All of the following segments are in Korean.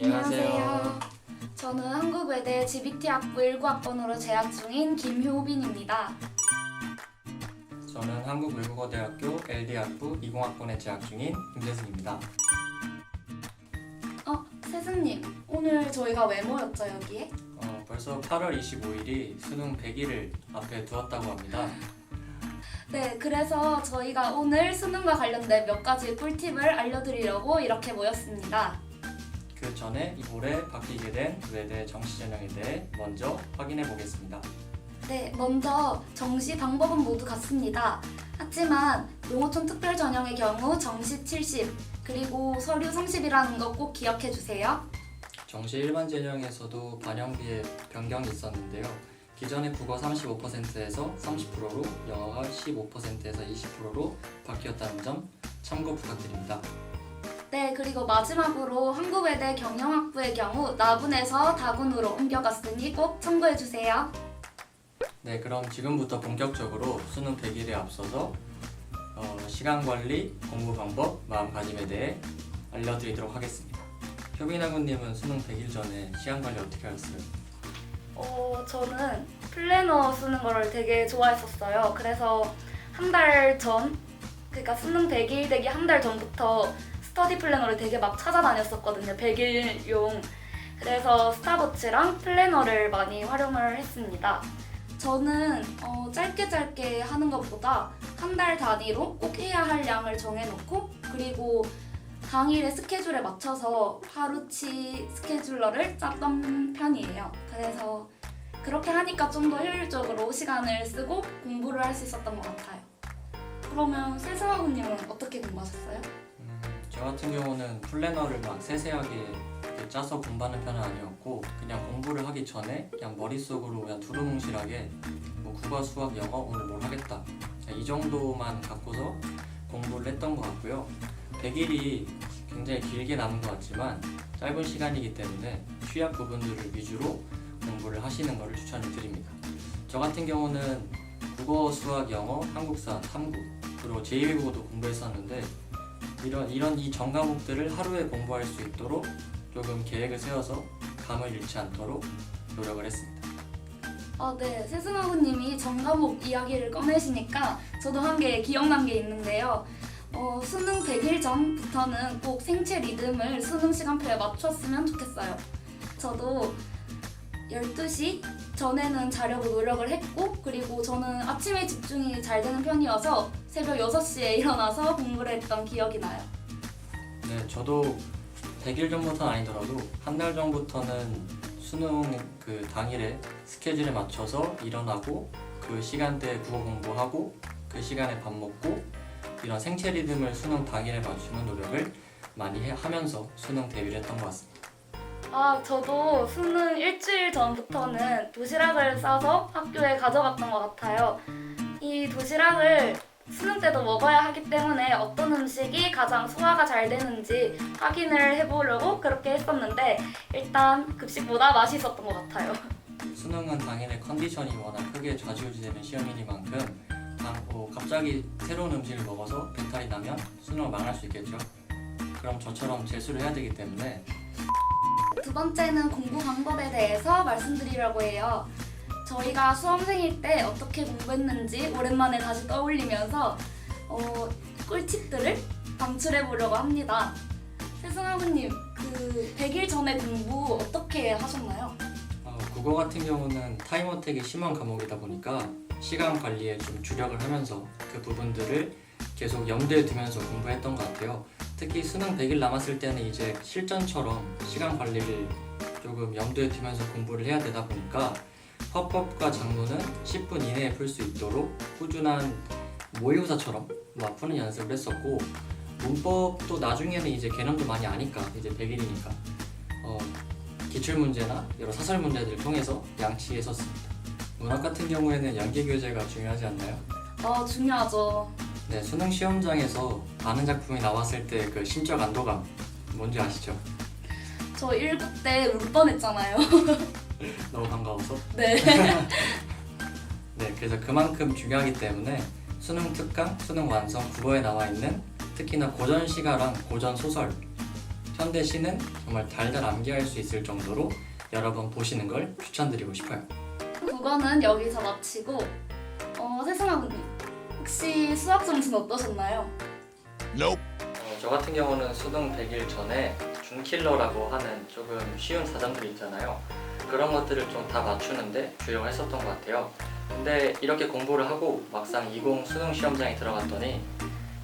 안녕하세요. 저는 한국외대 GBT학부 19학번으로 재학 중인 김효빈입니다. 저는 한국외국어대학교 LD학부 20학번에 재학 중인 김재승입니다. 세승님, 오늘 저희가 왜 모였죠, 여기에? 벌써 8월 25일이 수능 100일을 앞에 두었다고 합니다. 네, 그래서 저희가 오늘 수능과 관련된 몇 가지 꿀팁을 알려드리려고 이렇게 모였습니다. 그 전에 올해 바뀌게 된 외대 정시 전형에 대해 먼저 확인해 보겠습니다. 네, 먼저 정시 방법은 모두 같습니다. 하지만 농어촌 특별 전형의 경우 정시 70, 그리고 서류 30이라는 거 꼭 기억해 주세요. 정시 일반 전형에서도 반영비에 변경이 있었는데요. 기존의 국어 35%에서 30%로 영어가 15%에서 20%로 바뀌었다는 점 참고 부탁드립니다. 네, 그리고 마지막으로 한국외대 경영학부의 경우 나군에서 다군으로 옮겨갔으니 꼭 참고해 주세요. 네, 그럼 지금부터 본격적으로 수능 100일에 앞서서 시간관리, 공부 방법, 마음가짐에 대해 알려드리도록 하겠습니다. 효빈 학우님은 수능 100일 전에 시간관리 어떻게 하셨어요? 저는 플래너 쓰는 거를 되게 좋아했었어요. 그래서 한 달 전, 그러니까 수능 100일 되기 한 달 전부터 스터디 플래너를 되게 막 찾아다녔었거든요. 100일용. 그래서 스타벅스랑 플래너를 많이 활용을 했습니다. 저는 짧게 하는 것보다 한 달 단위로 꼭 해야 할 양을 정해놓고, 그리고 당일의 스케줄에 맞춰서 하루치 스케줄러를 짰던 편이에요. 그래서 그렇게 하니까 좀 더 효율적으로 시간을 쓰고 공부를 할 수 있었던 것 같아요. 그러면 세승학우님은 어떻게 공부하셨어요? 저 같은 경우는 플래너를 막 세세하게 이렇게 짜서 공부하는 편은 아니었고 그냥 공부를 하기 전에 그냥 머릿속으로 그냥 두루뭉실하게 뭐 국어, 수학, 영어 오늘 뭘 하겠다 이 정도만 갖고서 공부를 했던 것 같고요. 100일이 굉장히 길게 남은 것 같지만 짧은 시간이기 때문에 취약 부분들을 위주로 공부를 하시는 것을 추천을 드립니다. 저 같은 경우는 국어, 수학, 영어, 한국사, 탐구 그리고 제2외국어도 공부했었는데 이런 이 전 과목들을 하루에 공부할 수 있도록 조금 계획을 세워서 감을 잃지 않도록 노력을 했습니다. 네, 세승학우님이 전과목 이야기를 꺼내시니까 저도 한 개 기억난 게 있는데요. 수능 100일 전부터는 꼭 생체 리듬을 수능 시간표에 맞췄으면 좋겠어요. 저도 12시 전에는 자려고 노력을 했고, 그리고 저는 아침에 집중이 잘 되는 편이어서 새벽 6시에 일어나서 공부를 했던 기억이 나요. 네, 저도 100일 전부터는 아니더라도 한 달 전부터는 수능 그 당일에 스케줄에 맞춰서 일어나고 그 시간대에 국어 공부하고 그 시간에 밥 먹고 이런 생체 리듬을 수능 당일에 맞추는 노력을 많이 하면서 수능 대비를 했던 것 같습니다. 저도 수능 일주일 전부터는 도시락을 싸서 학교에 가져갔던 것 같아요. 이 도시락을 수능 때도 먹어야 하기 때문에 어떤 음식이 가장 소화가 잘 되는지 확인을 해보려고 그렇게 했었는데 일단 급식보다 맛있었던 것 같아요. 수능은 당일에 컨디션이 워낙 크게 좌지우지되는 시험이니만큼 갑자기 새로운 음식을 먹어서 배탈이 나면 수능을 망할 수 있겠죠. 그럼 저처럼 재수를 해야 되기 때문에 두 번째는 공부 방법에 대해서 말씀드리려고 해요. 저희가 수험생일 때 어떻게 공부했는지 오랜만에 다시 떠올리면서 꿀팁들을 방출해 보려고 합니다. 세승학우님, 그 100일 전에 공부 어떻게 하셨나요? 국어 같은 경우는 타임어택이 심한 과목이다 보니까 시간 관리에 좀 주력을 하면서 그 부분들을 계속 염두에 두면서 공부했던 것 같아요. 특히 수능 100일 남았을 때는 이제 실전처럼 시간 관리를 조금 염두에 두면서 공부를 해야 되다 보니까 화법과 작문은 10분 이내에 풀 수 있도록 꾸준한 모의고사처럼 푸는 연습을 했었고 문법도 나중에는 이제 개념도 많이 아니까 이제 100일이니까 기출문제나 여러 사설 문제들을 통해서 양치했었습니다. 문학 같은 경우에는 연계 교재가 중요하지 않나요? 중요하죠. 네, 수능 시험장에서 아는 작품이 나왔을 때 그 심적 안도감 뭔지 아시죠? 저 1급 때 울 뻔했잖아요. 너무 반가워서? 네. 네, 그래서 그만큼 중요하기 때문에 수능 특강, 수능 완성, 국어에 나와 있는 특히나 고전 시가랑 고전 소설 현대시는 정말 달달 암기할 수 있을 정도로 여러 번 보시는 걸 추천드리고 싶어요. 국어는 여기서 마치고 세승아 군님 혹시 수학 점수는 어떠셨나요? 저 같은 경우는 수능 100일 전에 준킬러라고 하는 조금 쉬운 사전들이 있잖아요. 그런 것들을 좀 다 맞추는데 주력을 했었던 것 같아요. 근데 이렇게 공부를 하고 막상 20 수능 시험장에 들어갔더니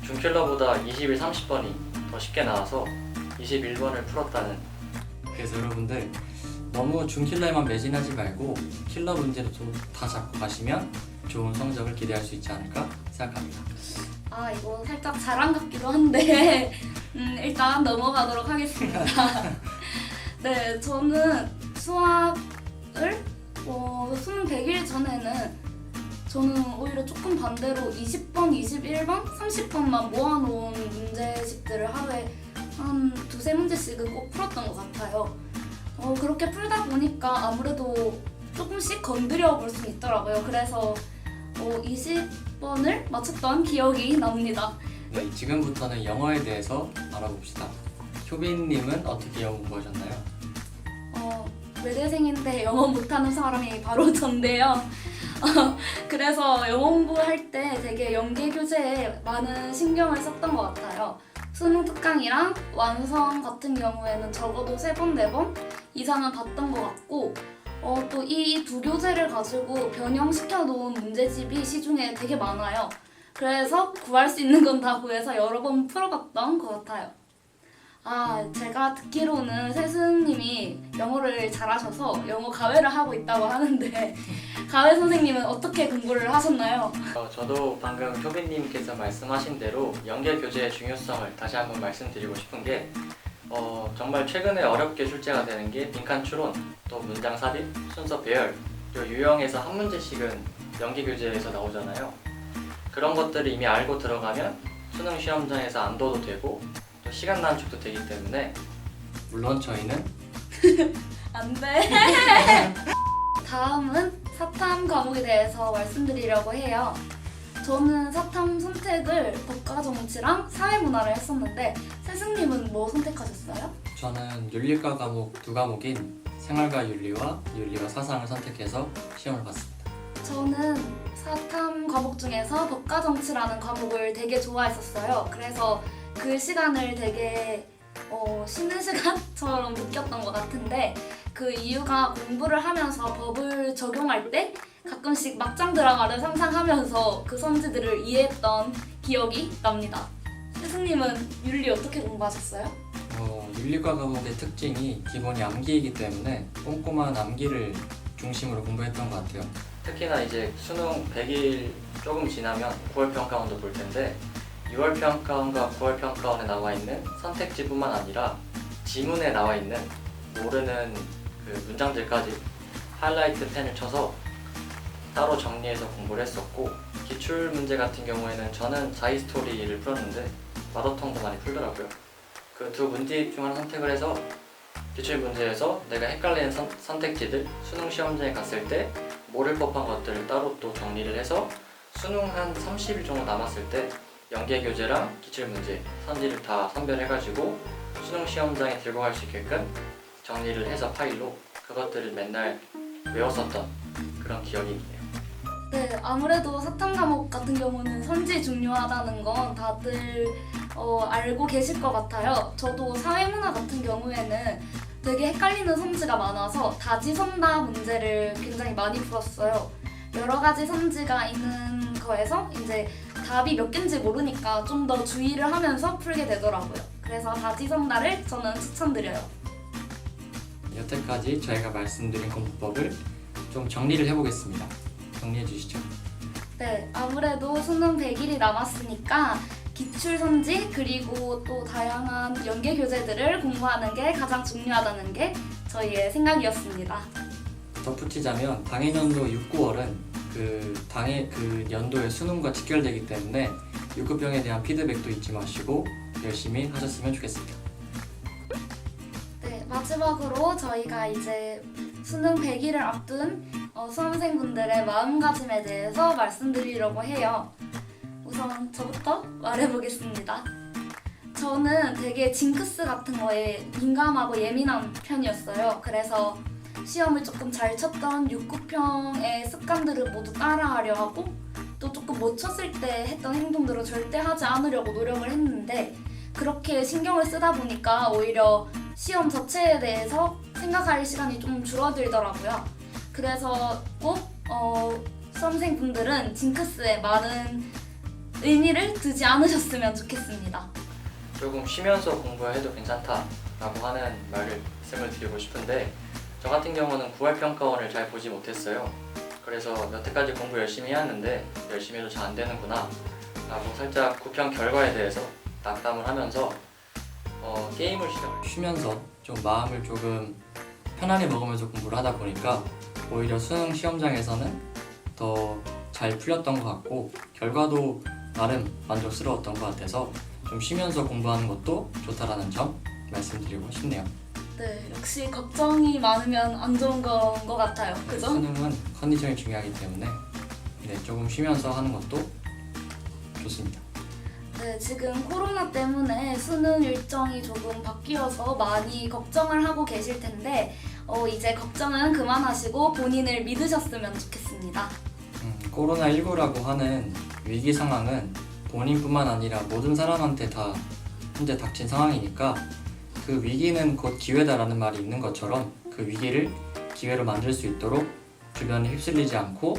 준킬러보다 21, 30번이 더 쉽게 나와서 21번을 풀었다는. 그래서 여러분들 너무 준킬러에만 매진하지 말고 킬러 문제도 좀 다 잡고 가시면 좋은 성적을 기대할 수 있지 않을까 생각합니다. 아 이거 살짝 자랑 같기도 한데 일단 넘어가도록 하겠습니다. 네, 저는 수학을 수능 100일 전에는 저는 오히려 조금 반대로 20번, 21번, 30번만 모아놓은 문제집들을 하루에 한 두세 문제씩은 꼭 풀었던 것 같아요. 그렇게 풀다 보니까 아무래도 조금씩 건드려 볼 수 있더라고요. 그래서 20번을 맞췄던 기억이 납니다. 네, 지금부터는 영어에 대해서 알아봅시다. 효빈님은 어떻게 영어 공부하셨나요? 외대생인데 영어 못하는 사람이 바로 전데요. 그래서 영어 공부할 때 되게 연계 교재에 많은 신경을 썼던 것 같아요. 수능 특강이랑 완성 같은 경우에는 적어도 3번, 4번 이상은 봤던 것 같고 또 이 두 교재를 가지고 변형시켜 놓은 문제집이 시중에 되게 많아요. 그래서 구할 수 있는 건 다 구해서 여러 번 풀어봤던 것 같아요. 제가 듣기로는 세승님이 영어를 잘하셔서 영어 가외를 하고 있다고 하는데 가외 선생님은 어떻게 공부를 하셨나요? 저도 방금 효빈님께서 말씀하신 대로 연계 교재의 중요성을 다시 한번 말씀드리고 싶은 게 정말 최근에 어렵게 출제가 되는 게 빈칸 추론, 또 문장 삽입, 순서 배열, 또 유형에서 한 문제씩은 연계 교재에서 나오잖아요. 그런 것들을 이미 알고 들어가면 수능 시험장에서 안 둬도 되고 또 시간 단축도 되기 때문에 물론 저희는 안 돼. 다음은 사탐 과목에 대해서 말씀드리려고 해요. 저는 사탐 선택을 법과 정치랑 사회문화를 했었는데 세승님은 뭐 선택하셨어요? 저는 윤리과 과목 두 과목인 생활과 윤리와 윤리와 사상을 선택해서 시험을 봤습니다. 저는 사탐 과목 중에서 법과 정치라는 과목을 되게 좋아했었어요. 그래서 그 시간을 되게 쉬는 시간처럼 느꼈던 것 같은데 그 이유가 공부를 하면서 법을 적용할 때 가끔씩 막장 드라마를 상상하면서 그 선지들을 이해했던 기억이 납니다. 스승님은 윤리 어떻게 공부하셨어요? 윤리과 과목의 특징이 기본이 암기이기 때문에 꼼꼼한 암기를 중심으로 공부했던 것 같아요. 특히나 이제 수능 100일 조금 지나면 9월 평가원도 볼 텐데 6월 평가원과 9월 평가원에 나와 있는 선택지뿐만 아니라 지문에 나와 있는 모르는 그 문장들까지 하이라이트 펜을 쳐서 따로 정리해서 공부를 했었고 기출 문제 같은 경우에는 저는 자이스토리를 풀었는데 마더텅도 많이 풀더라고요. 그 두 문제집 중 하나 선택을 해서 기출 문제에서 내가 헷갈리는 선택지들 수능 시험장에 갔을 때 모를 법한 것들을 따로 또 정리를 해서 수능 한 30일 정도 남았을 때 연계 교재랑 기출 문제 선지를 다 선별해가지고 수능 시험장에 들고 갈 수 있게끔 정리를 해서 파일로 그것들을 맨날 외웠었던 그런 기억이 있네요. 네, 아무래도 사탐 과목 같은 경우는 선지 중요하다는 건 다들 알고 계실 것 같아요. 저도 사회문화 같은 경우에는 되게 헷갈리는 선지가 많아서 다지선다 문제를 굉장히 많이 풀었어요. 여러 가지 선지가 있는 거에서 이제 답이 몇 개인지 모르니까 좀 더 주의를 하면서 풀게 되더라고요. 그래서 다지선다를 저는 추천드려요. 여태까지 저희가 말씀드린 공부법을 좀 정리를 해보겠습니다. 정리해 주시죠. 네, 아무래도 수능 100일이 남았으니까 기출선지 그리고 또 다양한 연계 교재들을 공부하는 게 가장 중요하다는 게 저희의 생각이었습니다. 덧붙이자면 당해년도 6, 9월은 그 연도의 수능과 직결되기 때문에 6급형에 대한 피드백도 잊지 마시고 열심히 하셨으면 좋겠습니다. 네, 마지막으로 저희가 이제 수능 100일을 앞둔 수험생분들의 마음가짐에 대해서 말씀드리려고 해요. 우선 저부터 말해보겠습니다. 저는 되게 징크스 같은 거에 민감하고 예민한 편이었어요. 그래서 시험을 조금 잘 쳤던 6, 9평의 습관들을 모두 따라하려 하고 또 조금 못 쳤을 때 했던 행동들을 절대 하지 않으려고 노력을 했는데 그렇게 신경을 쓰다 보니까 오히려 시험 자체에 대해서 생각할 시간이 좀 줄어들더라고요. 그래서 꼭 수험생분들은 징크스에 많은 의미를 두지 않으셨으면 좋겠습니다. 조금 쉬면서 공부해도 괜찮다라고 하는 말씀을 드리고 싶은데 저 같은 경우는 9월 평가원을 잘 보지 못했어요. 그래서 여태까지 공부 열심히 해왔는데 열심히 해도 잘 안 되는구나 라고 살짝 9평 결과에 대해서 낙담을 하면서 게임을 시작을 쉬면서 좀 마음을 조금 편안히 먹으면서 공부를 하다 보니까 오히려 수능 시험장에서는 더 잘 풀렸던 것 같고 결과도 나름 만족스러웠던 것 같아서 좀 쉬면서 공부하는 것도 좋다라는 점 말씀드리고 싶네요. 네, 역시 걱정이 많으면 안 좋은 건 것 같아요. 그죠? 수능은 컨디션이 중요하기 때문에 조금 쉬면서 하는 것도 좋습니다. 네, 지금 코로나 때문에 수능 일정이 조금 바뀌어서 많이 걱정을 하고 계실 텐데 이제 걱정은 그만하시고 본인을 믿으셨으면 좋겠습니다. 코로나19라고 하는 위기 상황은 본인뿐만 아니라 모든 사람한테 다 현재 닥친 상황이니까 그 위기는 곧 기회다라는 말이 있는 것처럼 그 위기를 기회로 만들 수 있도록 주변에 휩쓸리지 않고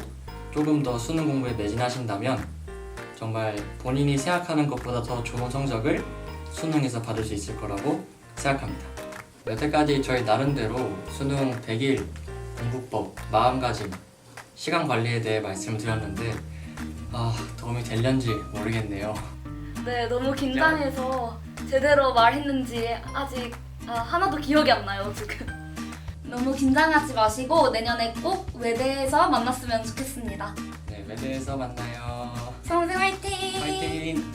조금 더 수능 공부에 매진하신다면 정말 본인이 생각하는 것보다 더 좋은 성적을 수능에서 받을 수 있을 거라고 생각합니다. 여태까지 저희 나름대로 수능 100일 공부법, 마음가짐, 시간 관리에 대해 말씀을 드렸는데 도움이 될련지 모르겠네요. 네, 너무 긴장해서 제대로 말했는지 아직 하나도 기억이 안 나요, 지금. 너무 긴장하지 마시고 내년에 꼭 외대에서 만났으면 좋겠습니다. 네, 외대에서 만나요. 수험생 화이팅! 화이팅!